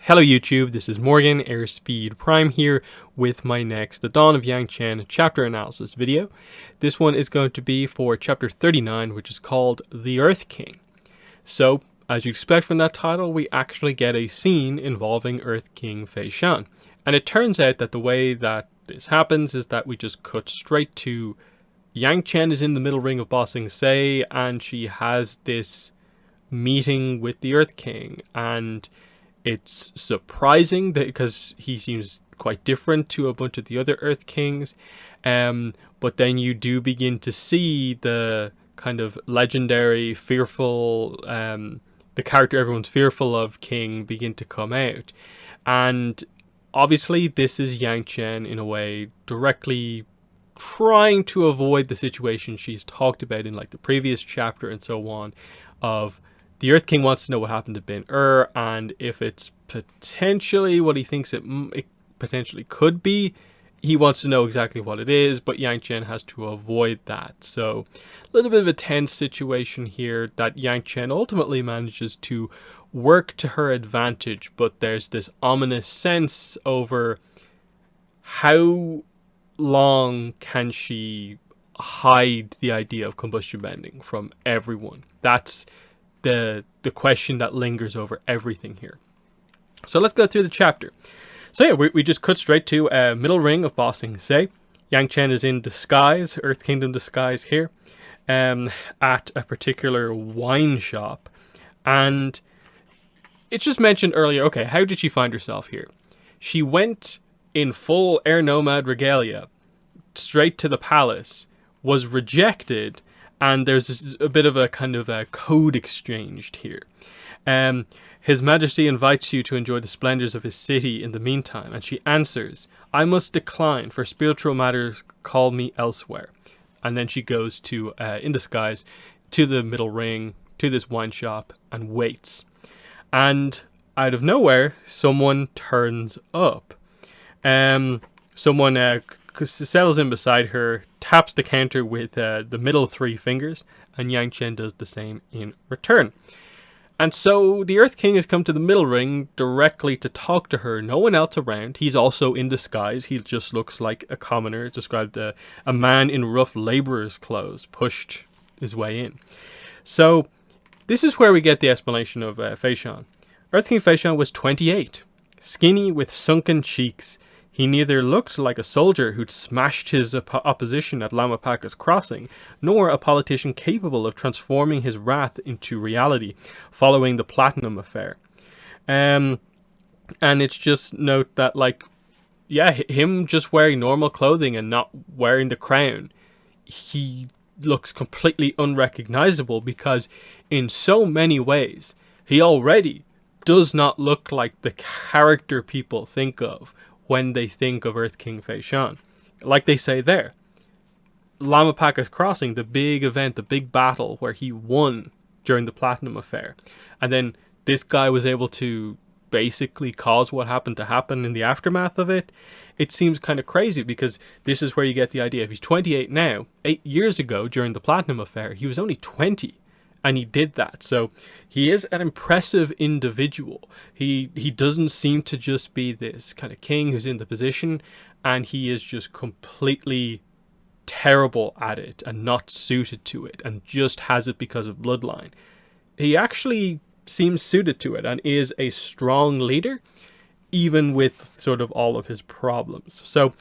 Hello YouTube, this is Morgan, Airspeed Prime here with my next The Dawn of Yangchen chapter analysis video. This one is going to be for chapter 39, which is called The Earth King. So, as you expect from that title, we actually get a scene involving Earth King Fei Shan. And it turns out that the way that this happens is that we just cut straight to Yangchen is in the middle ring of bossing Sei, and she has this meeting with the Earth King, and it's surprising that because he seems quite different to a bunch of the other Earth Kings, but then you do begin to see the kind of legendary, fearful, the character everyone's fearful of King begin to come out. And obviously this is Yangchen in a way directly trying to avoid the situation she's talked about in like the previous chapter and so on, of the Earth King wants to know what happened to Bin and if it's potentially what he thinks it potentially could be, he wants to know exactly what it is, but Yangchen has to avoid that. So a little bit of a tense situation here that Yangchen ultimately manages to work to her advantage, but there's this ominous sense over how long can she hide the idea of combustion bending from everyone. That's the question that lingers over everything here. So let's go through the chapter. So yeah, we just cut straight to a middle ring of bossing Sei. Yangchen is in disguise, Earth Kingdom disguise here, at a particular wine shop. And it's just mentioned earlier, okay, how did she find herself here? She went in full air nomad regalia straight to the palace, was rejected, and there's a bit of a kind of a code exchanged here. His Majesty invites you to enjoy the splendors of his city in the meantime, and she answers, I must decline, for spiritual matters call me elsewhere. And then she goes to, in disguise, to the middle ring, to this wine shop, and waits. And out of nowhere, someone turns up. Someone settles in beside her, taps the counter with the middle three fingers, and Yangchen does the same in return. And so the Earth King has come to the middle ring directly to talk to her. No one else around. He's also in disguise. He just looks like a commoner. It's described a man in rough laborer's clothes pushed his way in. So this is where we get the explanation of Fei Shan. Earth King Fei Shan was 28, skinny with sunken cheeks. He neither looked like a soldier who'd smashed his opposition at Lama Paka's crossing, nor a politician capable of transforming his wrath into reality following the Platinum affair. And it's just note that, like, yeah, him just wearing normal clothing and not wearing the crown, he looks completely unrecognizable because in so many ways, he already does not look like the character people think of when they think of Earth King Fei Shan. Like they say there, Lama Paka's crossing, the big event, the big battle where he won during the Platinum affair. And then this guy was able to basically cause what happened to happen in the aftermath of it. It seems kind of crazy because this is where you get the idea. If he's 28 now, 8 years ago during the Platinum affair, he was only 20. And he did that. So he is an impressive individual. He doesn't seem to just be this kind of king who's in the position, and he is just completely terrible at it and not suited to it and just has it because of bloodline. He actually seems suited to it and is a strong leader, even with sort of all of his problems. So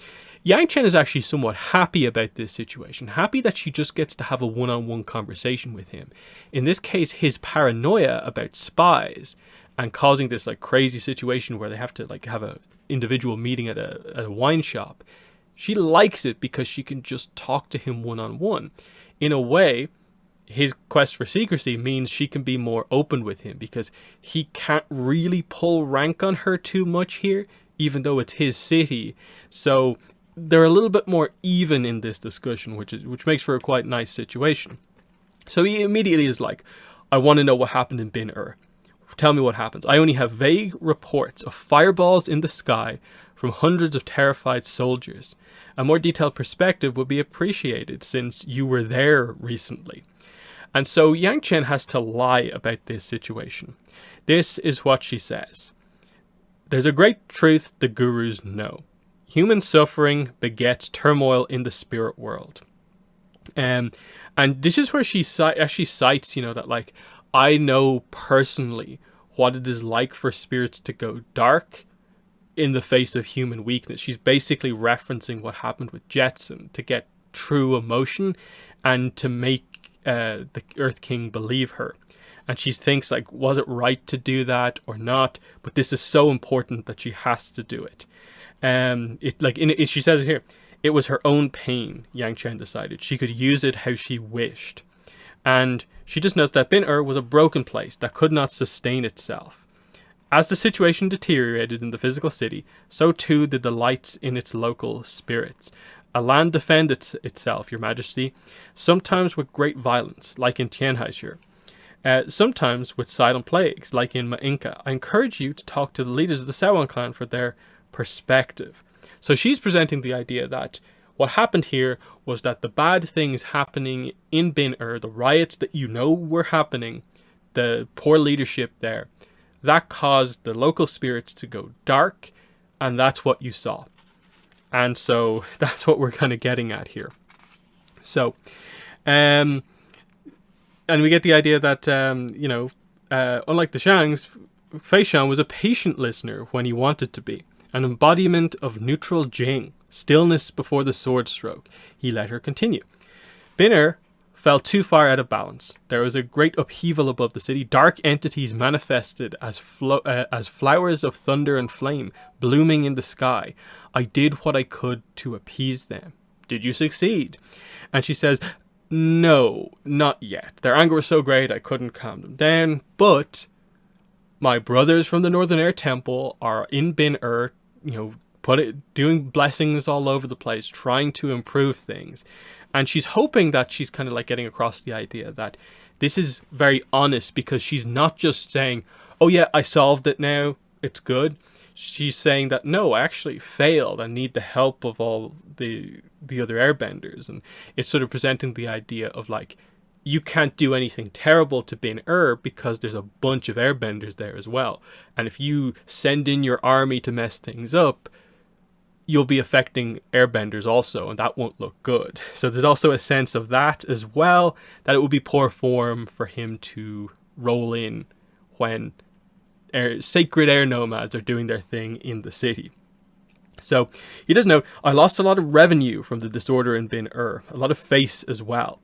Yangchen is actually somewhat happy about this situation, happy that she just gets to have a one-on-one conversation with him. In this case, his paranoia about spies and causing this like crazy situation where they have to like have a individual meeting at a wine shop. She likes it because she can just talk to him one-on-one. In a way, his quest for secrecy means she can be more open with him because he can't really pull rank on her too much here, even though it's his city. So they're a little bit more even in this discussion, which makes for a quite nice situation. So he immediately is like, I want to know what happened in Bin Tell me what happens. I only have vague reports of fireballs in the sky from hundreds of terrified soldiers. A more detailed perspective would be appreciated since you were there recently. And so Yangchen has to lie about this situation. This is what she says. There's a great truth the gurus know. Human suffering begets turmoil in the spirit world. And this is where she actually cites, that like, I know personally what it is like for spirits to go dark in the face of human weakness. She's basically referencing what happened with Jetson to get true emotion and to make the Earth King believe her. And she thinks, like, was it right to do that or not? But this is so important that she has to do it. She says it here. It was her own pain, Yangchen decided. She could use it how she wished. And she just notes that Bin-Er was a broken place that could not sustain itself. As the situation deteriorated in the physical city, so too did the lights in its local spirits. A land defended itself, Your Majesty, sometimes with great violence, like in Tianhaixue. Sometimes with silent plagues, like in Ma'inka. I encourage you to talk to the leaders of the Sauron clan for their perspective. So she's presenting the idea that what happened here was that the bad things happening in Bin-Er, the riots that were happening, the poor leadership there, that caused the local spirits to go dark, and that's what you saw. And so that's what we're kind of getting at here. So, and we get the idea that, unlike the Shangs, Fei Shan was a patient listener when he wanted to be. An embodiment of neutral Jing, stillness before the sword stroke. He let her continue. Bin-Er fell too far out of balance. There was a great upheaval above the city. Dark entities manifested as flowers of thunder and flame, blooming in the sky. I did what I could to appease them. Did you succeed? And she says, no, not yet. Their anger was so great I couldn't calm them down, but my brothers from the Northern Air Temple are in Bin-Er, doing blessings all over the place, trying to improve things. And she's hoping that she's kind of like getting across the idea that this is very honest, because she's not just saying, oh yeah, I solved it now, it's good. She's saying that, no, I actually failed. I need the help of all the other airbenders. And it's sort of presenting the idea of like, you can't do anything terrible to Bin-Er because there's a bunch of airbenders there as well. And if you send in your army to mess things up, you'll be affecting airbenders also, and that won't look good. So there's also a sense of that as well, that it would be poor form for him to roll in when sacred air nomads are doing their thing in the city. So he does note, I lost a lot of revenue from the disorder in Bin-Er, a lot of face as well.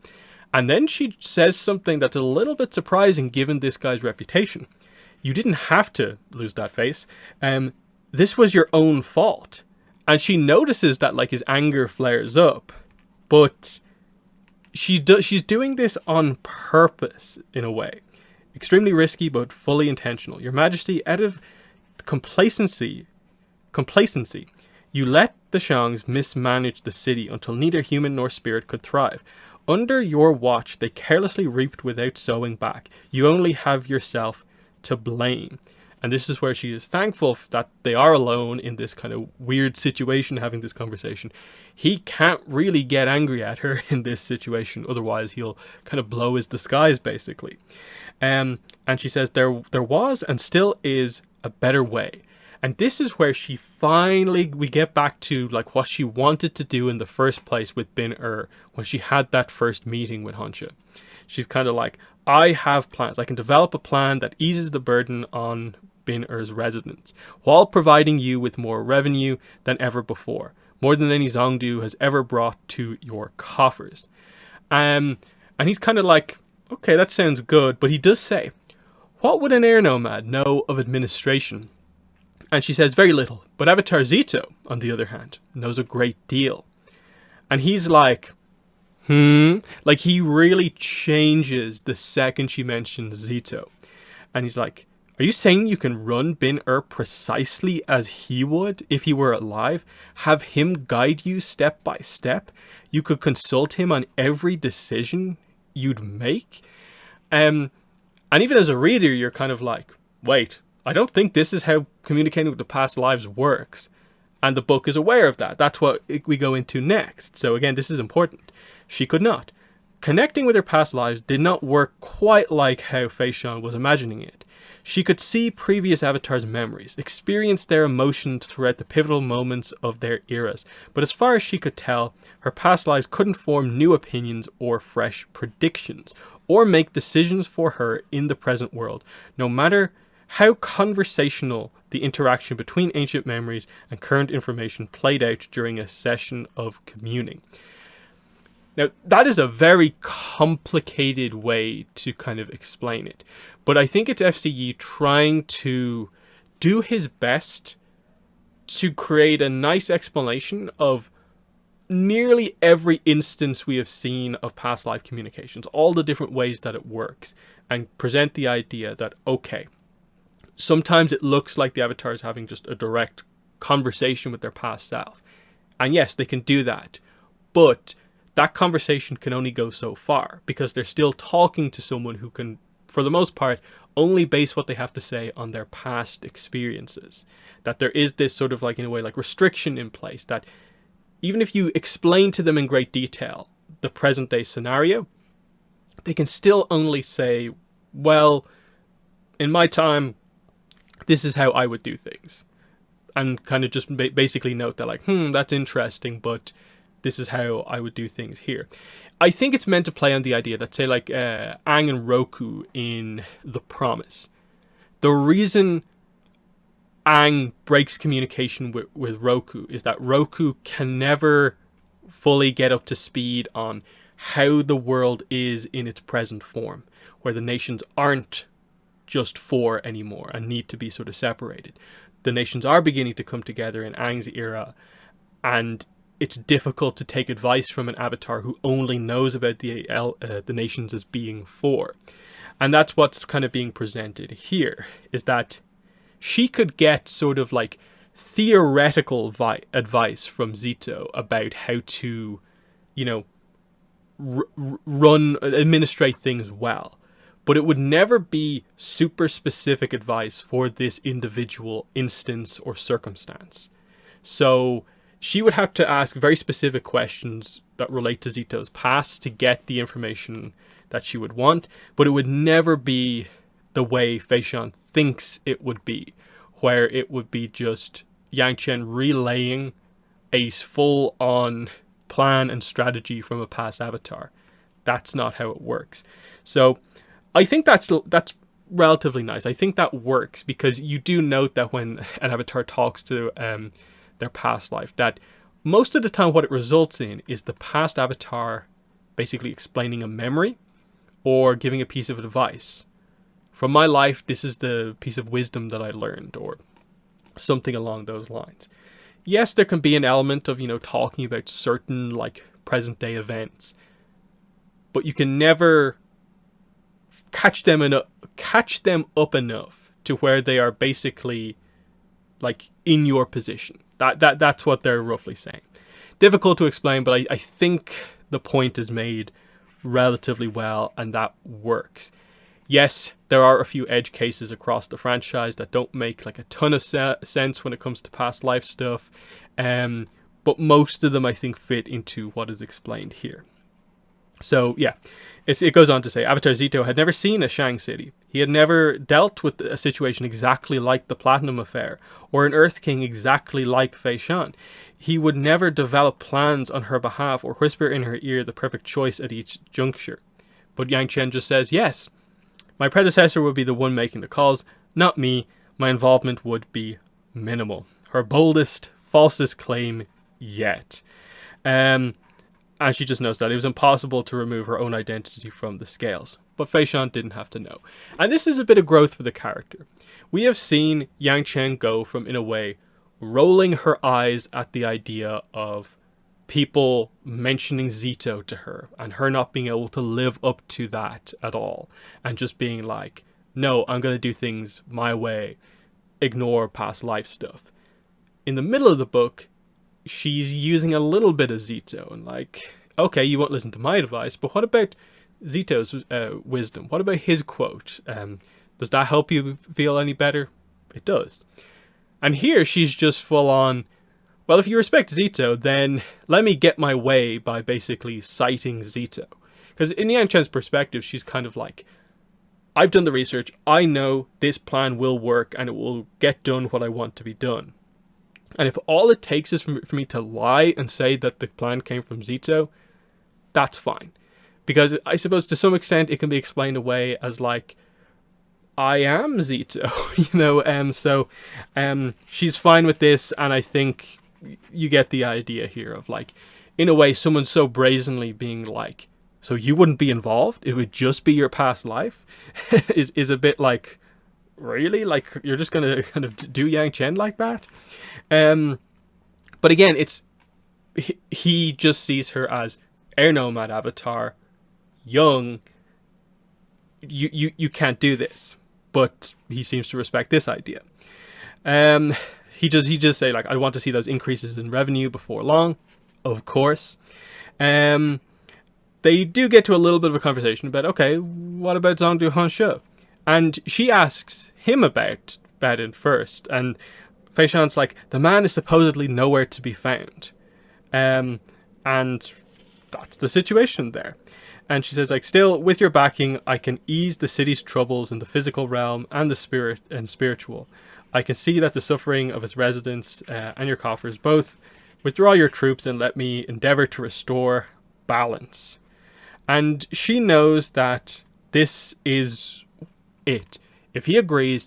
And then she says something that's a little bit surprising given this guy's reputation. You didn't have to lose that face. This was your own fault. And she notices that like his anger flares up, but she's doing this on purpose in a way. Extremely risky, but fully intentional. Your Majesty, out of complacency, you let the Shangs mismanage the city until neither human nor spirit could thrive. Under your watch, they carelessly reaped without sowing back. You only have yourself to blame. And this is where she is thankful that they are alone in this kind of weird situation, having this conversation. He can't really get angry at her in this situation, otherwise he'll kind of blow his disguise, basically. And she says there was and still is a better way. And this is where we get back to like what she wanted to do in the first place with Bin-Er when she had that first meeting with Honsha. She's kind of like, I have plans. I can develop a plan that eases the burden on Bin-Er's residents, while providing you with more revenue than ever before, more than any Zongdu has ever brought to your coffers. And he's kind of like, okay, that sounds good, but he does say, what would an air nomad know of administration? And she says very little, but Avatar Zito, on the other hand, knows a great deal. And he's like, like he really changes the second she mentions Zito. And he's like, are you saying you can run Bin-Er precisely as he would if he were alive? Have him guide you step by step? You could consult him on every decision you'd make? And even as a reader, you're kind of like, wait, I don't think this is how communicating with the past lives works. And the book is aware of that. That's what we go into next. So again, this is important. She could not. Connecting with her past lives did not work quite like how Fei Shan was imagining it. She could see previous avatars' memories, experience their emotions throughout the pivotal moments of their eras, but as far as she could tell, her past lives couldn't form new opinions or fresh predictions, or make decisions for her in the present world, no matter how conversational the interaction between ancient memories and current information played out during a session of communing. Now, that is a very complicated way to kind of explain it, but I think it's FCE trying to do his best to create a nice explanation of nearly every instance we have seen of past life communications, all the different ways that it works, and present the idea that, okay, sometimes it looks like the avatar is having just a direct conversation with their past self. And yes, they can do that. But that conversation can only go so far, because they're still talking to someone who can, for the most part, only base what they have to say on their past experiences. That there is this sort of like, in a way, like restriction in place, that even if you explain to them in great detail the present day scenario, they can still only say, well, in my time, this is how I would do things. And kind of just basically note that, like, that's interesting, but this is how I would do things here. I think it's meant to play on the idea that, say, like Aang and Roku in The Promise. The reason Aang breaks communication with Roku is that Roku can never fully get up to speed on how the world is in its present form, where the nations aren't just four anymore and need to be sort of separated. The nations are beginning to come together in Aang's era, and it's difficult to take advice from an avatar who only knows about the nations as being four. And that's what's kind of being presented here, is that she could get sort of like theoretical advice from Zito about how to, you know, administrate things well. But it would never be super specific advice for this individual instance or circumstance. So she would have to ask very specific questions that relate to Zito's past to get the information that she would want, but it would never be the way Feishan thinks it would be, where it would be just Yangchen relaying a full-on plan and strategy from a past avatar. That's not how it works. So I think that's relatively nice. I think that works, because you do note that when an avatar talks to their past life, that most of the time what it results in is the past avatar basically explaining a memory or giving a piece of advice. From my life, this is the piece of wisdom that I learned, or something along those lines. Yes, there can be an element of, you know, talking about certain like present day events, but you can never catch them up enough to where they are basically like in your position. That's what they're roughly saying. Difficult to explain, but I think the point is made relatively well, and that works. Yes, there are a few edge cases across the franchise that don't make like a ton of sense when it comes to past life stuff, but most of them I think fit into what is explained here. So yeah, it goes on to say, Avatar Zito had never seen a Shang city. He had never dealt with a situation exactly like the Platinum Affair, or an Earth King exactly like Fei Shan. He would never develop plans on her behalf or whisper in her ear the perfect choice at each juncture. But Yangchen just says, yes, my predecessor would be the one making the calls, not me. My involvement would be minimal. Her boldest, falsest claim yet. And she just knows that it was impossible to remove her own identity from the scales. But Fei Shan didn't have to know. And this is a bit of growth for the character. We have seen Yangchen go from, in a way, rolling her eyes at the idea of people mentioning Zito to her and her not being able to live up to that at all, and just being like, no, I'm going to do things my way, ignore past life stuff. In the middle of the book, she's using a little bit of Zito and like, okay, you won't listen to my advice, but what about Zito's wisdom? What about his quote? Does that help you feel any better? It does. And here she's just full on, well, if you respect Zito, then let me get my way by basically citing Zito. Because in Yang Chen's perspective, she's kind of like, I've done the research. I know this plan will work and it will get done what I want to be done. And if all it takes is for me to lie and say that the plan came from Zito, that's fine. Because I suppose to some extent it can be explained away as like, I am Zito, she's fine with this, and I think you get the idea here of like, in a way, someone so brazenly being like, so you wouldn't be involved? It would just be your past life? is a bit like, really? Like, you're just going to kind of do Yangchen like that? But again, he just sees her as air nomad avatar, young. You can't do this. But he seems to respect this idea. He just say like, I want to see those increases in revenue before long, of course. They do get to a little bit of a conversation about, okay, what about Zhongdu Hanshe? And she asks him about it first, and Fei Shan's like, the man is supposedly nowhere to be found. And that's the situation there. And she says, like, still, with your backing, I can ease the city's troubles in the physical realm and the spirit and spiritual. I can see that the suffering of its residents and your coffers both. Withdraw your troops and let me endeavor to restore balance. And she knows that this is it. If he agrees,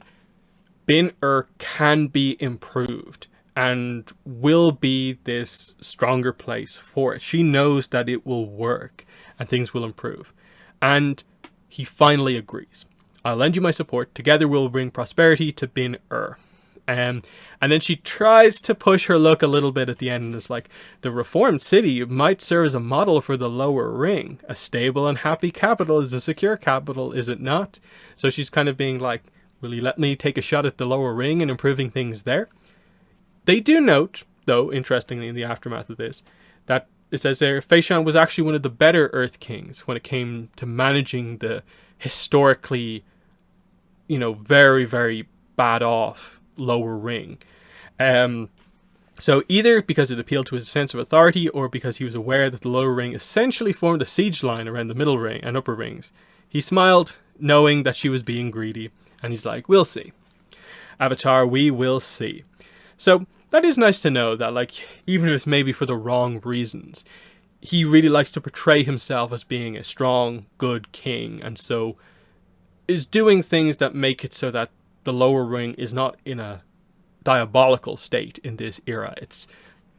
Bin-Er can be improved and will be this stronger place for it. She knows that it will work and things will improve. And he finally agrees. I'll lend you my support. Together we'll bring prosperity to Bin-Er. And then she tries to push her luck a little bit at the end, and it's like, the reformed city might serve as a model for the lower ring. A stable and happy capital is a secure capital, is it not? So she's kind of being like, will you let me take a shot at the lower ring and improving things there? They do note, though, interestingly, in the aftermath of this, that it says there, Fei Shan was actually one of the better Earth Kings when it came to managing the historically, very, very bad off lower ring. So either because it appealed to his sense of authority or because he was aware that the lower ring essentially formed a siege line around the middle ring and upper rings, he smiled, knowing that she was being greedy, and he's like, we'll see. Avatar, we will see. So that is nice to know that, like, even if it's maybe for the wrong reasons, he really likes to portray himself as being a strong, good king, and so is doing things that make it so that the lower ring is not in a diabolical state in this era. It's,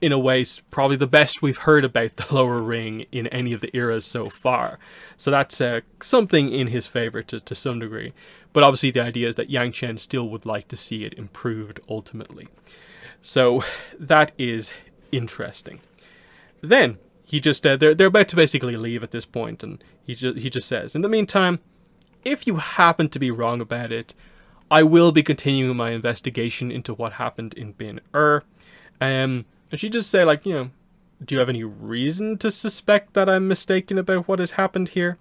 in a way, probably the best we've heard about the lower ring in any of the eras so far. So that's something in his favor to some degree. But obviously the idea is that Yangchen still would like to see it improved ultimately. So that is interesting. Then he just they're about to basically leave at this point, and he just says, in the meantime, if you happen to be wrong about it, I will be continuing my investigation into what happened in Bin-Er. And she just say, like, do you have any reason to suspect that I'm mistaken about what has happened here?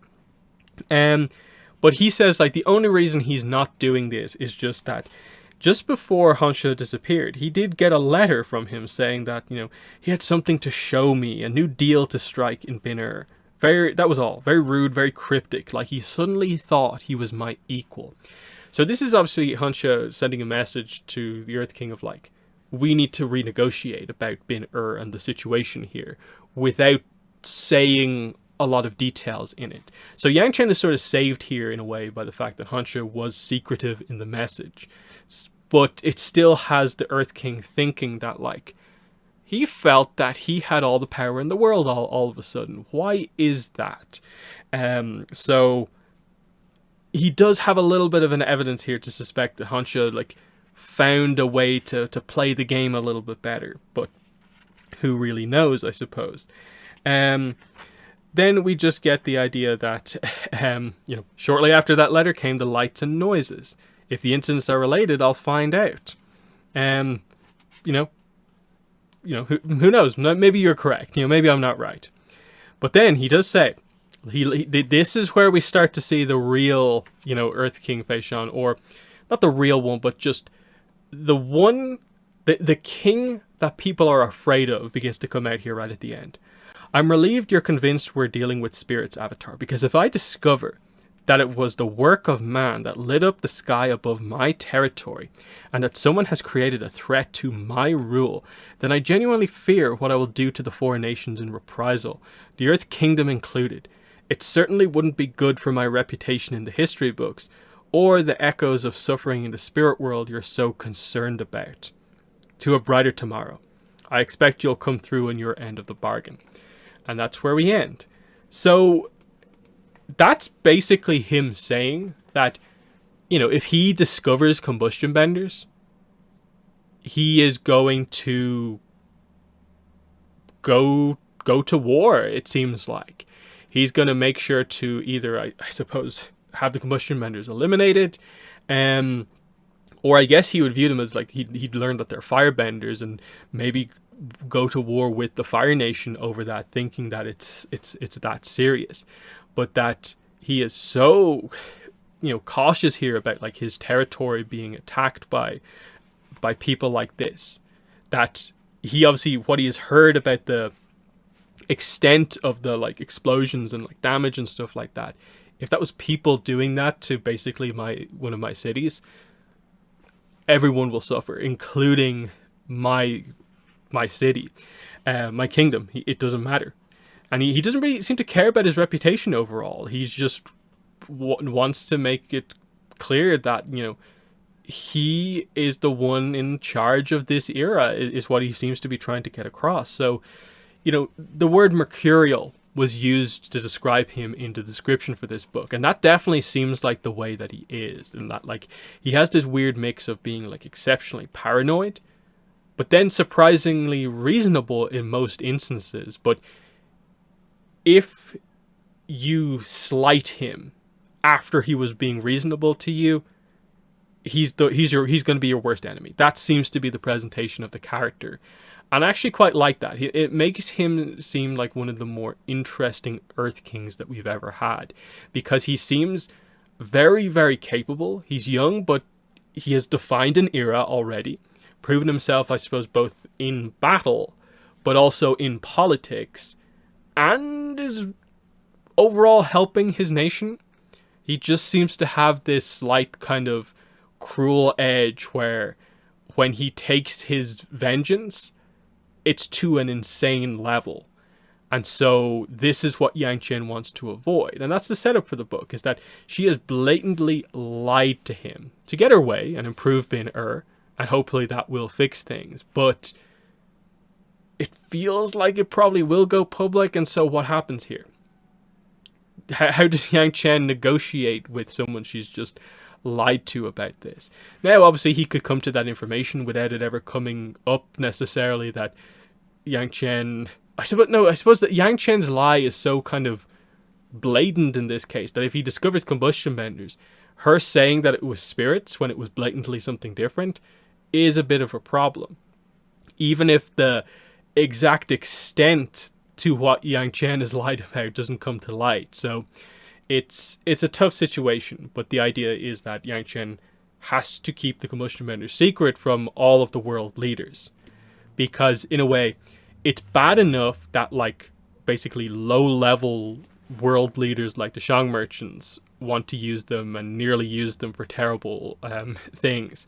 But he says, like, the only reason he's not doing this is just that just before Hanshe disappeared, he did get a letter from him saying that, he had something to show me, a new deal to strike in Bin-Er. That was all. Very rude, very cryptic. Like, he suddenly thought he was my equal. So this is obviously Hanshe sending a message to the Earth King of, like, we need to renegotiate about Bin-Er and the situation here without saying a lot of details in it. So Yangchen is sort of saved here in a way by the fact that Hanshe was secretive in the message. But it still has the Earth King thinking that, like, he felt that he had all the power in the world all of a sudden. Why is that? So he does have a little bit of an evidence here to suspect that Hanshe, like, found a way to play the game a little bit better. But who really knows, I suppose. Then we just get the idea that, shortly after that letter came the lights and noises. If the incidents are related, I'll find out. Who knows? Maybe you're correct. Maybe I'm not right. But then he does say, this is where we start to see the real, Earth King Fei Shan, or not the real one, but just the one, the king that people are afraid of begins to come out here right at the end. I'm relieved you're convinced we're dealing with spirits, Avatar, because if I discover that it was the work of man that lit up the sky above my territory, and that someone has created a threat to my rule, then I genuinely fear what I will do to the four nations in reprisal, the Earth Kingdom included. It certainly wouldn't be good for my reputation in the history books, or the echoes of suffering in the spirit world you're so concerned about. To a brighter tomorrow. I expect you'll come through on your end of the bargain. And that's where we end. So that's basically him saying that, you know, if he discovers combustion benders, he is going to go to war, it seems like. He's going to make sure to either, I suppose, have the combustion benders eliminated, or I guess he would view them as like he'd learned that they're firebenders and maybe go to war with the Fire Nation over that, thinking that it's that serious. But that he is so, you know, cautious here about like his territory being attacked by people like this, that he obviously, what he has heard about the extent of the like explosions and like damage and stuff like that, if that was people doing that to basically one of my cities, everyone will suffer, including my city, my kingdom. It doesn't matter. And he doesn't really seem to care about his reputation overall. He's just wants to make it clear that, you know, he is the one in charge of this era, is what he seems to be trying to get across. So, you know, the word mercurial was used to describe him in the description for this book, and that definitely seems like the way that he is, and that like he has this weird mix of being like exceptionally paranoid, but then surprisingly reasonable in most instances. But if you slight him after he was being reasonable to you, he's going to be your worst enemy. That seems to be the presentation of the character. And I actually quite like that. It makes him seem like one of the more interesting Earth Kings that we've ever had, because he seems very, very capable. He's young, but he has defined an era already, proven himself, I suppose, both in battle, but also in politics, and is overall helping his nation. He just seems to have this slight kind of cruel edge where when he takes his vengeance, it's to an insane level. And so this is what Yangchen wants to avoid. And that's the setup for the book, is that she has blatantly lied to him to get her way and improve Bin and hopefully that will fix things. But it feels like it probably will go public, and so what happens here? How does Yangchen negotiate with someone she's just lied to about this? Now, obviously, he could come to that information without it ever coming up necessarily that Yangchen... I suppose that Yangchen's lie is so kind of blatant in this case that if he discovers combustion benders, her saying that it was spirits when it was blatantly something different is a bit of a problem. Even if the exact extent to what Yangchen has lied about doesn't come to light. So it's a tough situation, but the idea is that Yangchen has to keep the combustion benders secret from all of the world leaders, because in a way it's bad enough that like basically low level world leaders like the Shang merchants want to use them and nearly use them for terrible things.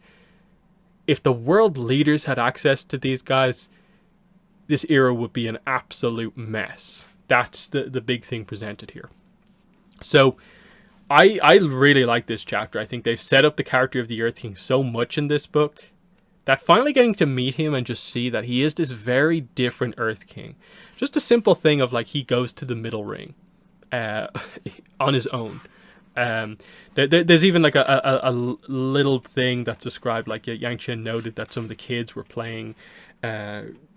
If the world leaders had access to these guys, this era would be an absolute mess. That's the big thing presented here. So I really like this chapter. I think they've set up the character of the Earth King so much in this book that finally getting to meet him and just see that he is this very different Earth King. Just a simple thing of like he goes to the middle ring on his own. There's even like a little thing that's described, like Yangchen noted that some of the kids were playing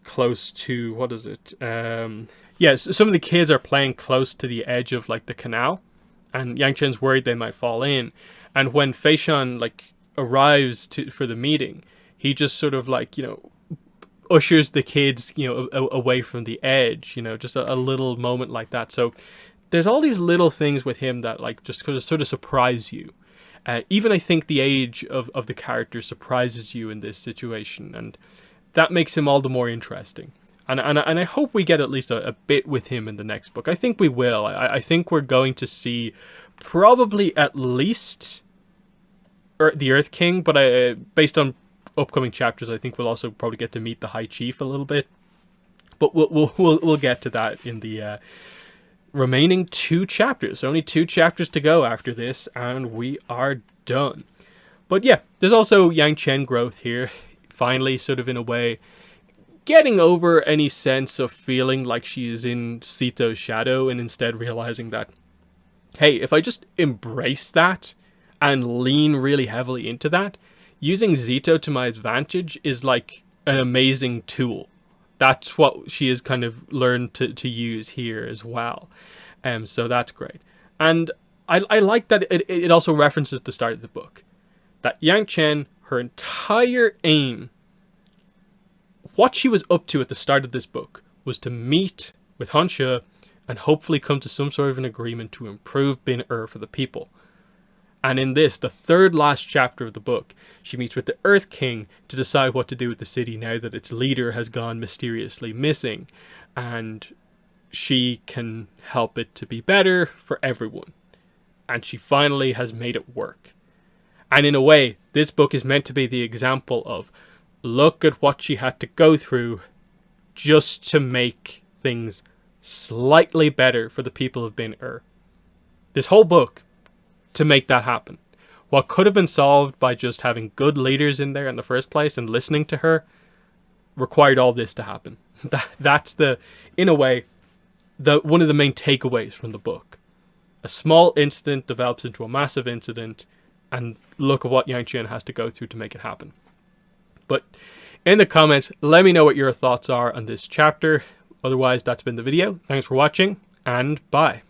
close to, what is it? Some of the kids are playing close to the edge of like the canal, and Yangchen's worried they might fall in. And when Feishan like arrives for the meeting, he just sort of like, you know, ushers the kids, you know, away from the edge, you know, just a little moment like that. So there's all these little things with him that like just sort of surprise you. Even I think the age of the character surprises you in this situation, and that makes him all the more interesting. And I hope we get at least a bit with him in the next book. I think we will. I think we're going to see probably at least the Earth King, but based on upcoming chapters, I think we'll also probably get to meet the High Chief a little bit. But we'll get to that in the remaining 2 chapters. Only 2 chapters to go after this, and we are done. But yeah, there's also Yangchen growth here. Finally, sort of in a way, getting over any sense of feeling like she is in Sito's shadow, and instead realizing that, hey, if I just embrace that and lean really heavily into that, using Zito to my advantage is like an amazing tool. That's what she has kind of learned to use here as well. So that's great. And I like that it also references the start of the book. That Yangchen, her entire aim, what she was up to at the start of this book, was to meet with Honshe and hopefully come to some sort of an agreement to improve Bin-Er for the people. And in this, the 3rd last chapter of the book, she meets with the Earth King to decide what to do with the city now that its leader has gone mysteriously missing. And she can help it to be better for everyone. And she finally has made it work. And in a way, this book is meant to be the example of, look at what she had to go through just to make things slightly better for the people of Bin-Er. This whole book, to make that happen. What could have been solved by just having good leaders in there in the first place and listening to her, required all this to happen. That's in a way, one of the main takeaways from the book. A small incident develops into a massive incident, and look at what Yangchen has to go through to make it happen. But in the comments, let me know what your thoughts are on this chapter. Otherwise, that's been the video. Thanks for watching, and bye.